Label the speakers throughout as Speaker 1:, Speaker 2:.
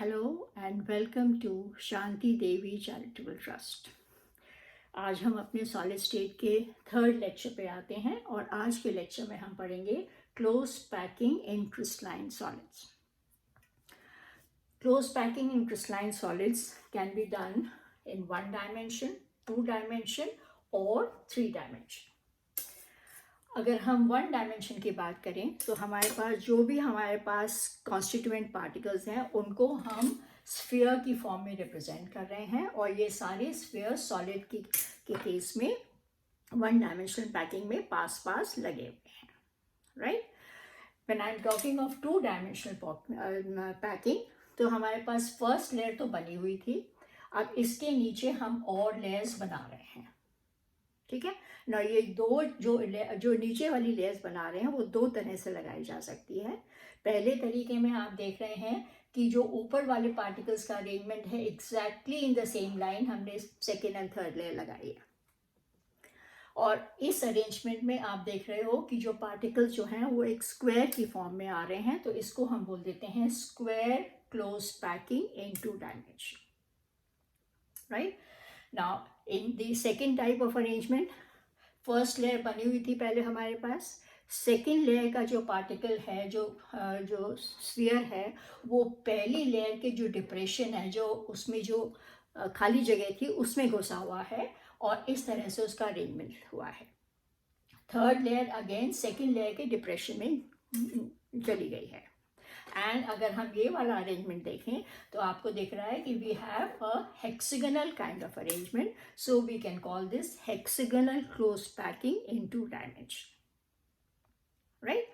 Speaker 1: Hello and welcome to Shanti Devi charitable trust. आज हम अपने सॉलिड स्टेट के थर्ड लेक्चर पे आते हैं और आज के लेक्चर में हम पढ़ेंगे close packing in crystalline solids. Close packing in crystalline solids can be done in 1 dimension, 2 dimension और 3 डायमेंशन। अगर हम 1 डायमेंशन की बात करें तो हमारे पास जो भी हमारे पास कॉन्स्टिट्यूएंट पार्टिकल्स हैं उनको हम स्फीयर की फॉर्म में रिप्रेजेंट कर रहे हैं और ये सारे स्फीयर सॉलिड के केस में 1 डायमेंशनल पैकिंग में पास पास लगे हुए हैं, right. When I am talking of 2 dimensional packing तो हमारे पास फर्स्ट लेयर तो बनी हुई थी, अब इसके नीचे हम और लेयर्स बना रहे हैं, ठीक है ना। ये दो जो नीचे वाली लेयर्स बना रहे हैं वो 2 तरह से लगाई जा सकती है। पहले तरीके में आप देख रहे हैं कि जो ऊपर वाले पार्टिकल्स का अरेंजमेंट है exactly in the same line हमने सेकेंड एंड थर्ड लेयर लगाई है, और इस अरेंजमेंट में आप देख रहे हो कि जो पार्टिकल्स जो हैं वो एक स्क्वायर की फॉर्म में आ रहे हैं, तो इसको हम बोल देते हैं square close packing in 2 dimension, right. Now in the second type of arrangement first layer बनी हुई थी पहले हमारे पास, सेकेंड लेयर का जो पार्टिकल है जो स्फीयर है वो पहली लेयर के जो डिप्रेशन है, जो उसमें जो खाली जगह थी उसमें घुसा हुआ है और इस तरह से उसका अरेंजमेंट हुआ है। Third layer again second layer के डिप्रेशन में चली गई है। एंड अगर हम ये वाला अरेंजमेंट देखें तो आपको दिख रहा है कि we have a hexagonal kind of arrangement, so we can call this hexagonal close packing in 2 dimension, right.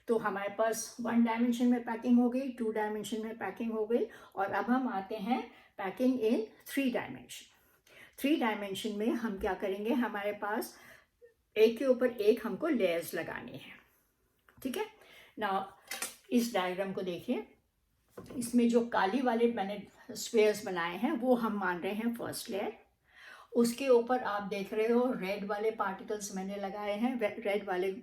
Speaker 1: तो हमारे पास 1 डायमेंशन में पैकिंग हो गई, 2 डायमेंशन में पैकिंग हो गई, और अब हम आते हैं पैकिंग इन 3 डायमेंशन। 3 डायमेंशन में हम क्या करेंगे, हमारे पास एक के ऊपर एक हमको लेयर्स लगानी है, ठीक है ना। इस डायग्राम को देखिए, इसमें जो काली वाले मैंने स्फीयर्स बनाए हैं वो हम मान रहे हैं फर्स्ट लेयर। उसके ऊपर आप देख रहे हो रेड वाले पार्टिकल्स मैंने लगाए हैं, रेड वाले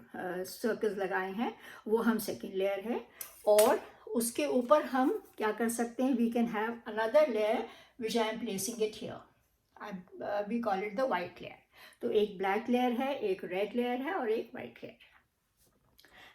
Speaker 1: सर्कल्स लगाए हैं, वो हम सेकेंड लेयर है। और उसके ऊपर हम क्या कर सकते हैं, we can have another layer which I am placing it here, we call it the white layer. तो एक ब्लैक लेयर है, एक रेड लेयर है और एक वाइट लेयर है।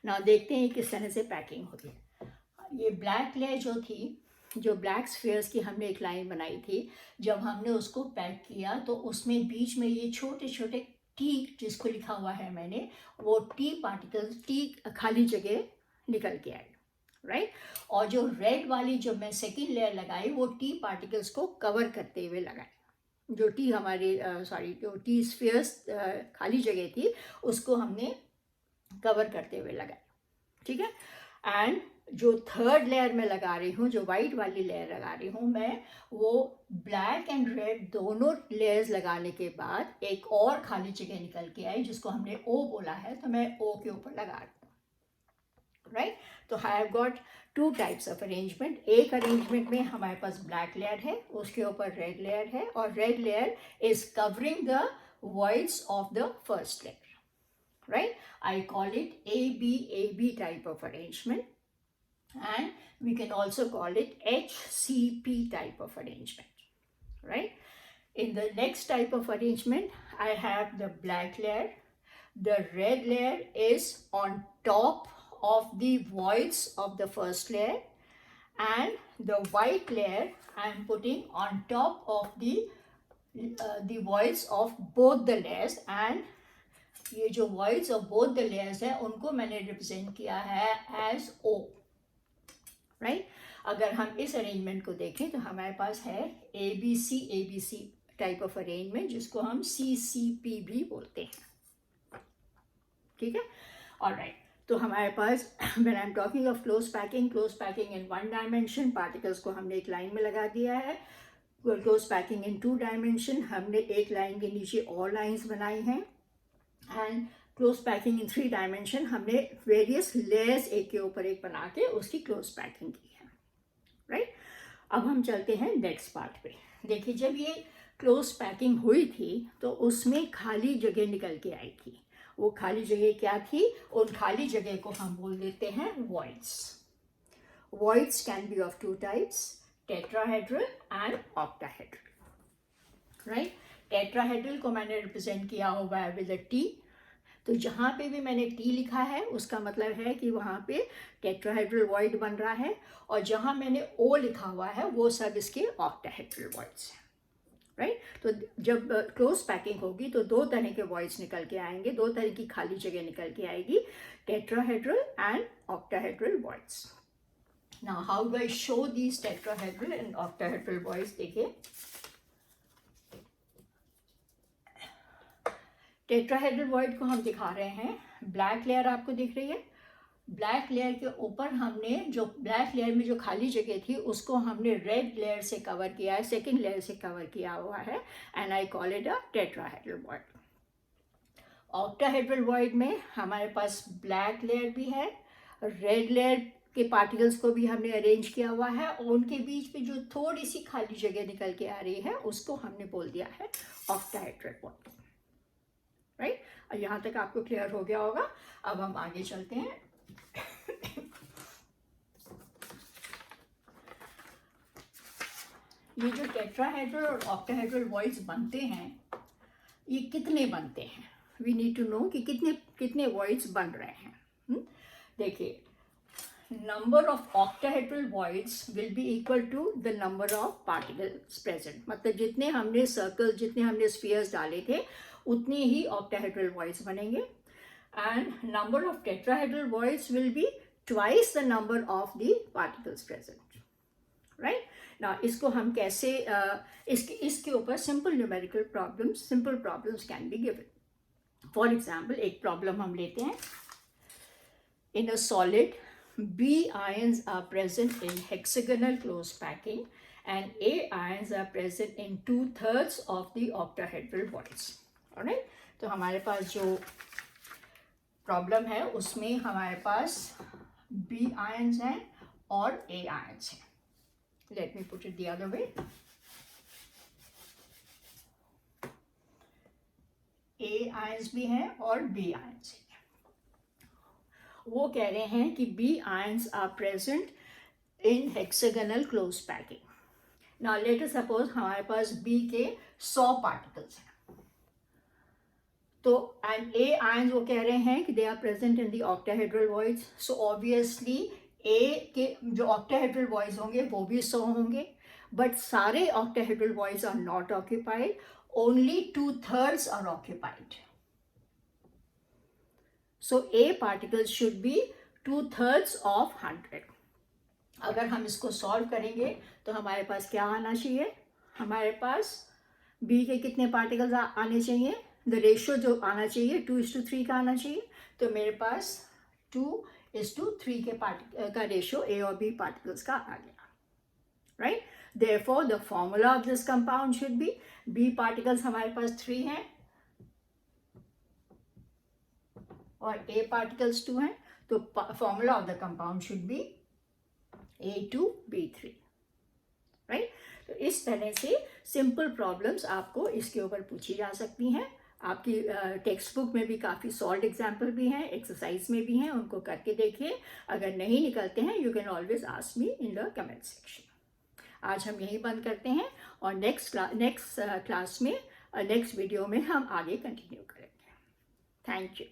Speaker 1: ना देखते हैं किस तरह से पैकिंग होती है। ये ब्लैक लेयर जो थी, जो ब्लैक स्फीयर्स की हमने एक लाइन बनाई थी, जब हमने उसको पैक किया तो उसमें बीच में ये छोटे छोटे टी जिसको लिखा हुआ है मैंने, वो टी पार्टिकल्स, टी खाली जगह निकल के आए, राइट। और जो रेड वाली जो मैं सेकेंड लेयर लगाई वो टी पार्टिकल्स को कवर करते हुए लगाई। जो टी हमारे जो टी स्फीयर्स खाली जगह थी उसको हमने कवर करते हुए लगाई, ठीक है। एंड जो थर्ड लेयर में लगा रही हूँ, जो वाइट वाली लेयर लगा रही हूँ मैं, वो ब्लैक एंड रेड दोनों लेयर्स लगाने के बाद एक और खाली जगह निकल के आई जिसको हमने ओ बोला है, तो मैं ओ के ऊपर लगा रही हूँ, राइट। तो I have got 2 types of arrangement. एक अरेंजमेंट में हमारे पास ब्लैक लेयर है, उसके ऊपर रेड लेयर है, और red layer is covering the voids of the first layer, right? I call it AB type of arrangement, and we can also call it HCP type of arrangement, right? In the next type of arrangement, I have the black layer. The red layer is on top of the voids of the first layer, and the white layer I am putting on top of the voids of both the layers, and ये जो voids of both the layers है उनको मैंने represent किया है as O, right. अगर हम इस अरेंजमेंट को देखें तो हमारे पास है ABC टाइप ऑफ अरेंजमेंट जिसको हम CCP भी बोलते हैं, ठीक है, ऑलराइट। तो हमारे पास when I am talking of close packing in 1 dimension, particles को हमने एक लाइन में लगा दिया है। क्लोज पैकिंग इन 2 डायमेंशन, हमने एक लाइन के नीचे और लाइंस बनाई हैं। And close packing in 3 dimension, हमने वेरियस लेयर्स एक के ऊपर एक बना के उसकी क्लोज पैकिंग की है, राइट। अब हम चलते हैं नेक्स्ट पार्ट पे। देखिए, जब ये क्लोज पैकिंग हुई थी तो उसमें खाली जगह निकल के आई थी। वो खाली जगह क्या थी, उन खाली जगह को हम बोल देते हैं voids. Voids can be of 2 types, tetrahedral and octahedral, right. Tetrahedral को मैंने रिप्रेजेंट किया हुआ है विद अ टी, तो जहाँ पे भी मैंने टी लिखा है उसका मतलब है कि वहाँ पे टेट्राहेड्रल वॉइड बन रहा है, और जहाँ मैंने ओ लिखा हुआ है वो सब इसके ऑक्टाहेड्रल वॉइड्स हैं, राइट। तो जब क्लोज पैकिंग होगी तो दो तरह के वॉइड्स निकल के आएंगे, दो तरह की खाली जगह निकल के आएगी, tetrahedral and octahedral voids. Now how do I show these tetrahedral and octahedral voids? देखिए, टेट्राहेड्रल वॉइड को हम दिखा रहे हैं, ब्लैक लेयर आपको दिख रही है, ब्लैक लेयर के ऊपर हमने जो ब्लैक लेयर में जो खाली जगह थी उसको हमने रेड लेयर से कवर किया है, सेकेंड लेयर से कवर किया हुआ है, and I call it a tetrahedral void. Octahedral void में हमारे पास ब्लैक लेयर भी है, रेड लेयर के पार्टिकल्स को भी हमने अरेंज किया हुआ है, और उनके बीच में जो थोड़ी सी खाली जगह निकल के आ रही है उसको हमने बोल दिया है ऑक्टाहेड्रल वॉइड, राइट। और यहाँ तक आपको क्लियर हो गया होगा। अब हम आगे चलते हैं। ये जो टेट्राहेड्रल और ऑक्टाहेड्रल वॉइड्स बनते हैं, ये कितने बनते हैं? वी नीड टू नो कि कितने कितने वॉइड्स बन रहे हैं। देखिए, number of octahedral voids will be equal to the number of particles present, मतलब जितने हमने सर्कल, जितने हमने स्फीयर्स डाले थे उतने ही octahedral voids बनेंगे, and number of tetrahedral voids will be twice the number of the particles present, right? Now इसको हम कैसे इसके ऊपर simple numerical problems, simple problems can be given. For example, एक problem हम लेते हैं, in a solid B ions are present in hexagonal close packing and A ions are present in 2/3 of the octahedral voids. Alright? तो हमारे पास जो problem है उसमें हमारे पास B ions हैं और A ions हैं. Let me put it the other way. A ions भी हैं और B ions हैं. वो कह रहे हैं कि B ions are present in hexagonal close packing. Now let us suppose हमारे पास B के 100 particles हैं, तो and A ions वो कह रहे हैं कि they are present in the octahedral voids. So obviously A के जो octahedral voids होंगे वो भी 100 होंगे, but सारे octahedral voids are not occupied, only 2/3 are occupied. So A particles should be 2/3 of 100. अगर हम इसको सॉल्व करेंगे तो हमारे पास क्या आना चाहिए? हमारे पास B के कितने पार्टिकल्स आने चाहिए? द रेशियो जो आना चाहिए 2:3 का आना चाहिए, तो मेरे पास 2:3 का रेशियो A और B पार्टिकल्स का आ गया, right. Therefore the formula of this compound should be, B particles हमारे पास 3 हैं और A particles 2 हैं, तो formula of the compound should be A2B3, right. तो इस तरह से सिंपल प्रॉब्लम्स आपको इसके ऊपर पूछी जा सकती हैं। आपकी टेक्स्ट बुक में भी काफ़ी सॉल्व एग्जाम्पल भी हैं, एक्सरसाइज में भी हैं, उनको करके देखिए। अगर नहीं निकलते हैं you can always ask me in the comment section. आज हम यहीं बंद करते हैं और नेक्स्ट क्लास में नेक्स्ट वीडियो में हम आगे कंटिन्यू करेंगे। Thank you.